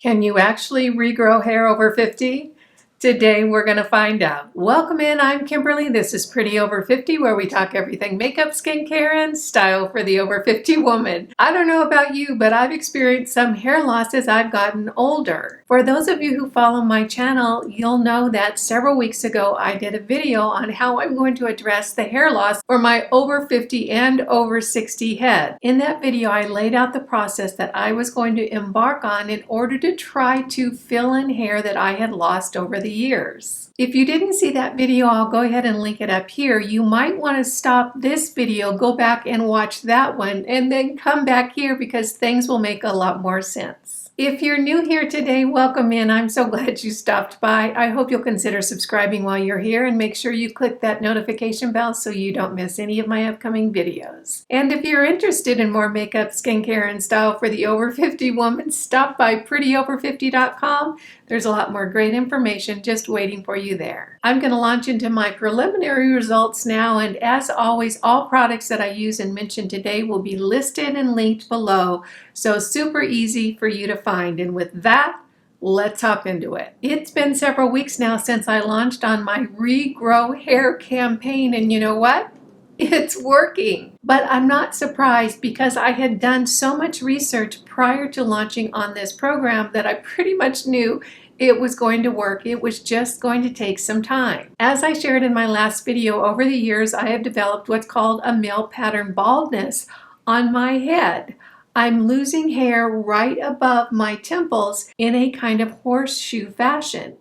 Can you actually regrow hair over 50? Today we're going to find out. Welcome in, I'm Kimberly. This is Pretty Over 50, where we talk everything makeup, skincare, and style for the over 50 woman. I don't know about you, but I've experienced some hair loss as I've gotten older. For those of you who follow my channel, you'll know that several weeks ago I did a video on how I'm going to address the hair loss for my over 50 and over 60 head. In that video, I laid out the process that I was going to embark on in order to try to fill in hair that I had lost over the years. If you didn't see that video, I'll go ahead and link it up here. You might want to stop this video, go back and watch that one, and then come back here because things will make a lot more sense. If you're new here today, welcome in. I'm so glad you stopped by. I hope you'll consider subscribing while you're here and make sure you click that notification bell so you don't miss any of my upcoming videos. And if you're interested in more makeup, skincare, and style for the over 50 woman, stop by prettyover50.com. There's a lot more great information just waiting for you there. I'm going to launch into my preliminary results now, and as always, all products that I use and mention today will be listed and linked below, so super easy for you to find. And with that, let's hop into it. It's been several weeks now since I launched on my Regrow Hair campaign, and you know what? It's working. But I'm not surprised because I had done so much research prior to launching on this program that I pretty much knew it was going to work. It was just going to take some time. As I shared in my last video, over the years I have developed what's called a male pattern baldness on my head. I'm losing hair right above my temples in a kind of horseshoe fashion.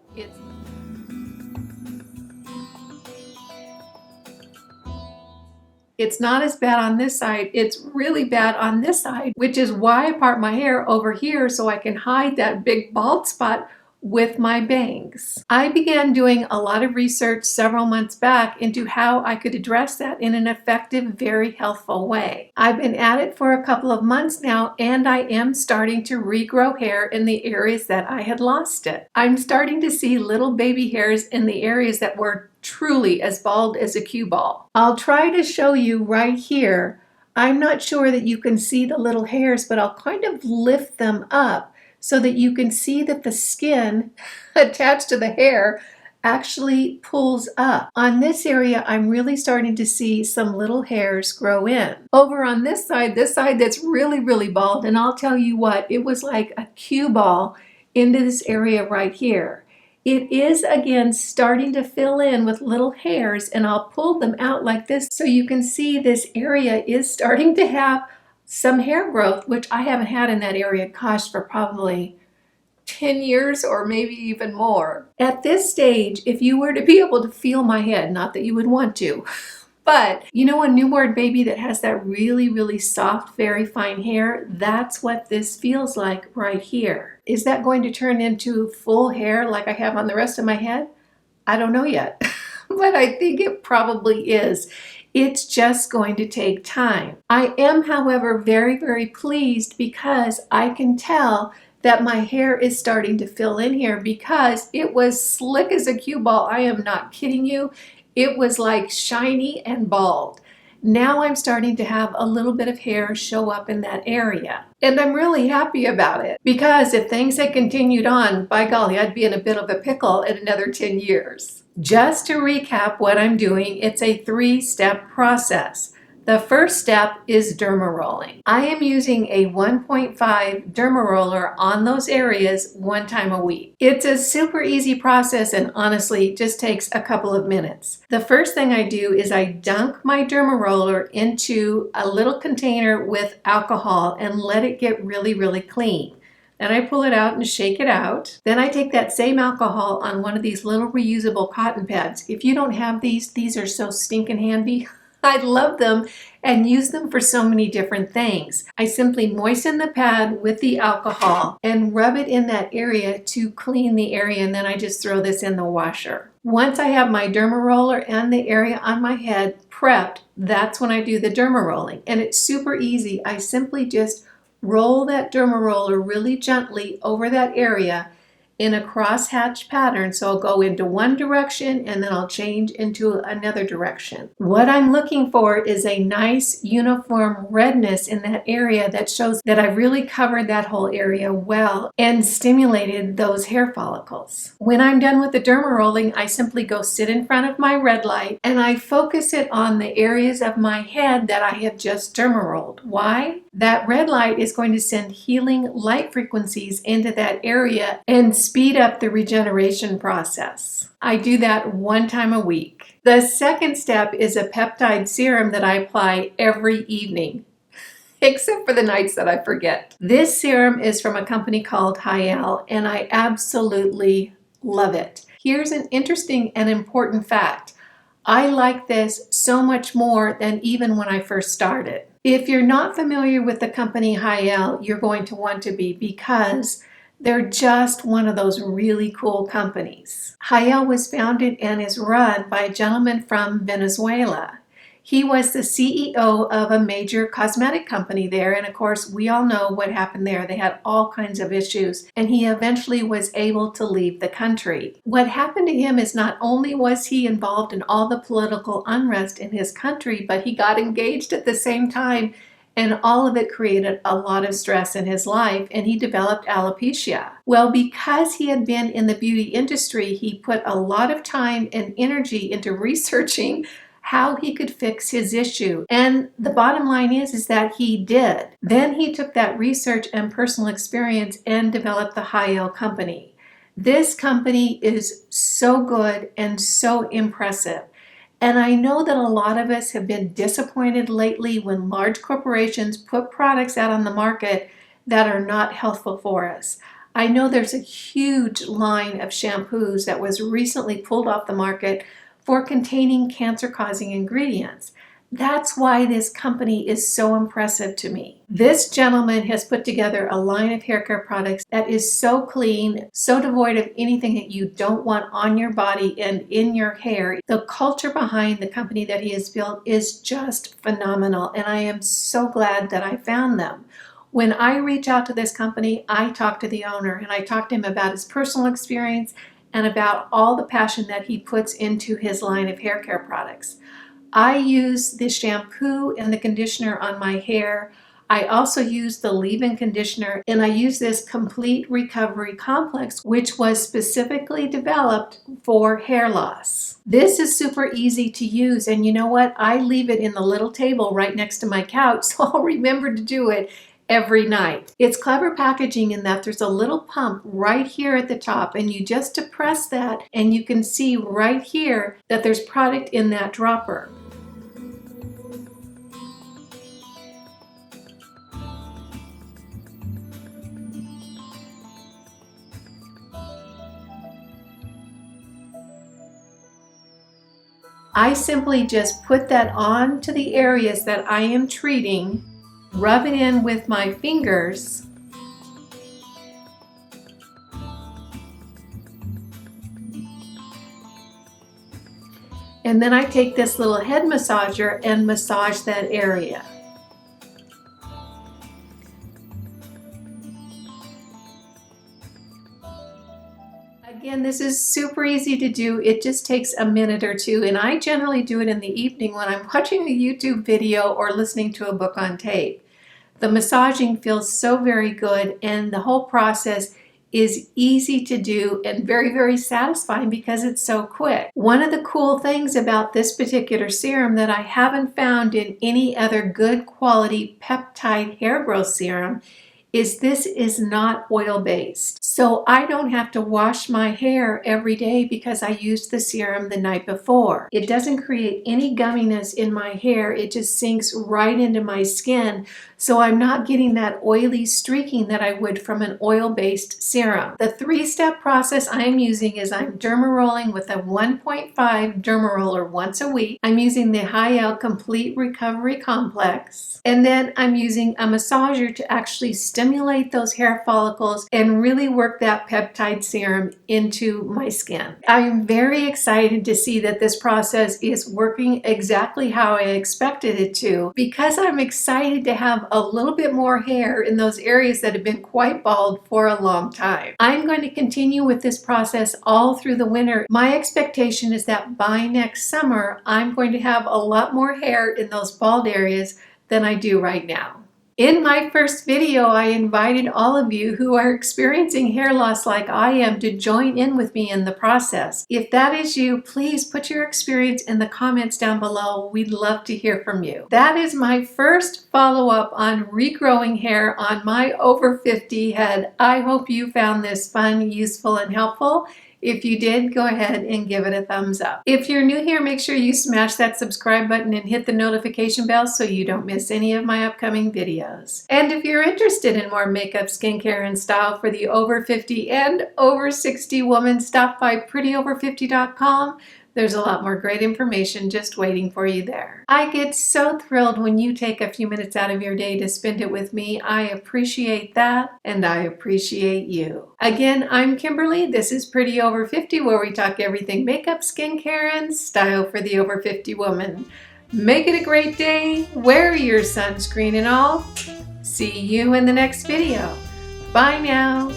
It's not as bad on this side, it's really bad on this side, which is why I part my hair over here so I can hide that big bald spot with my bangs. I began doing a lot of research several months back into how I could address that in an effective, very healthful way. I've been at it for a couple of months now, and I am starting to regrow hair in the areas that I had lost it. I'm starting to see little baby hairs in the areas that were truly as bald as a cue ball. I'll try to show you right here. I'm not sure that you can see the little hairs, but I'll kind of lift them up so that you can see that the skin attached to the hair actually pulls up. On this area, I'm really starting to see some little hairs grow in. Over on this side that's really, really bald, and I'll tell you what, it was like a cue ball into this area right here. It is again starting to fill in with little hairs, and I'll pull them out like this so you can see this area is starting to have some hair growth, which I haven't had in that area, gosh, for probably 10 years or maybe even more. At this stage, if you were to be able to feel my head, not that you would want to, but you know a newborn baby that has that really, really soft, very fine hair? That's what this feels like right here. Is that going to turn into full hair like I have on the rest of my head? I don't know yet, but I think it probably is. It's just going to take time. I am, however, very, very pleased because I can tell that my hair is starting to fill in here because it was slick as a cue ball. I am not kidding you. It was like shiny and bald. Now I'm starting to have a little bit of hair show up in that area. And I'm really happy about it because if things had continued on, by golly, I'd be in a bit of a pickle in another 10 years. Just to recap what I'm doing, it's a 3-step process. The first step is derma rolling. I am using a 1.5 derma roller on those areas 1 time a week. It's a super easy process and honestly just takes a couple of minutes. The first thing I do is I dunk my derma roller into a little container with alcohol and let it get really, really clean. Then I pull it out and shake it out. Then I take that same alcohol on one of these little reusable cotton pads. If you don't have these are so stinking handy. I love them and use them for so many different things. I simply moisten the pad with the alcohol and rub it in that area to clean the area, and then I just throw this in the washer. Once I have my derma roller and the area on my head prepped, that's when I do the derma rolling. And it's super easy. I simply just roll that derma roller really gently over that area, in a crosshatch pattern. So I'll go into one direction and then I'll change into another direction. What I'm looking for is a nice uniform redness in that area that shows that I've really covered that whole area well and stimulated those hair follicles. When I'm done with the derma rolling, I simply go sit in front of my red light and I focus it on the areas of my head that I have just derma rolled. Why? That red light is going to send healing light frequencies into that area and speed up the regeneration process. I do that one time a week. The second step is a peptide serum that I apply every evening, except for the nights that I forget. This serum is from a company called Haielle, and I absolutely love it. Here's an interesting and important fact. I like this so much more than even when I first started. If you're not familiar with the company Haielle, you're going to want to be, because they're just one of those really cool companies. Haielle was founded and is run by a gentleman from Venezuela. He was the CEO of a major cosmetic company there, and of course we all know what happened there. They had all kinds of issues, and he eventually was able to leave the country. What happened to him is not only was he involved in all the political unrest in his country, but he got engaged at the same time, and all of it created a lot of stress in his life, and he developed alopecia. Well, because he had been in the beauty industry, he put a lot of time and energy into researching how he could fix his issue. And the bottom line is that he did. Then he took that research and personal experience and developed the Haielle company. This company is so good and so impressive. And I know that a lot of us have been disappointed lately when large corporations put products out on the market that are not healthful for us. I know there's a huge line of shampoos that was recently pulled off the market for containing cancer-causing ingredients. That's why this company is so impressive to me. This gentleman has put together a line of hair care products that is so clean, so devoid of anything that you don't want on your body and in your hair. The culture behind the company that he has built is just phenomenal, and I am so glad that I found them. When I reach out to this company, I talk to the owner and I talk to him about his personal experience and about all the passion that he puts into his line of hair care products. I use the shampoo and the conditioner on my hair. I also use the leave-in conditioner, and I use this complete recovery complex, which was specifically developed for hair loss. This is super easy to use, and you know what? I leave it in the little table right next to my couch, so I'll remember to do it every night. It's clever packaging in that there's a little pump right here at the top, and you just depress that and you can see right here that there's product in that dropper. I simply just put that on to the areas that I am treating, rub it in with my fingers, and then I take this little head massager and massage that area. Again, this is super easy to do. It just takes a minute or two, and I generally do it in the evening when I'm watching a YouTube video or listening to a book on tape. The massaging feels so very good, and the whole process is easy to do and very, very satisfying because it's so quick. One of the cool things about this particular serum that I haven't found in any other good quality peptide hair growth serum is this is not oil-based. So I don't have to wash my hair every day because I used the serum the night before. It doesn't create any gumminess in my hair. It just sinks right into my skin. So I'm not getting that oily streaking that I would from an oil-based serum. The three-step process I am using is I'm derma rolling with a 1.5 derma roller once a week. I'm using the Haielle Complete Recovery Complex. And then I'm using a massager to actually stimulate stimulate those hair follicles and really work that peptide serum into my skin. I'm very excited to see that this process is working exactly how I expected it to, because I'm excited to have a little bit more hair in those areas that have been quite bald for a long time. I'm going to continue with this process all through the winter. My expectation is that by next summer, I'm going to have a lot more hair in those bald areas than I do right now. In my first video, I invited all of you who are experiencing hair loss like I am to join in with me in the process. If that is you, please put your experience in the comments down below. We'd love to hear from you. That is my first follow-up on regrowing hair on my over 50 head. I hope you found this fun, useful, and helpful. If you did, go ahead and give it a thumbs up. If you're new here, make sure you smash that subscribe button and hit the notification bell so you don't miss any of my upcoming videos. And if you're interested in more makeup, skincare, and style for the over 50 and over 60 woman, stop by prettyover50.com. There's a lot more great information just waiting for you there. I get so thrilled when you take a few minutes out of your day to spend it with me. I appreciate that, and I appreciate you. Again, I'm Kimberly. This is Pretty Over 50, where we talk everything makeup, skincare, and style for the over 50 woman. Make it a great day. Wear your sunscreen and all. See you in the next video. Bye now.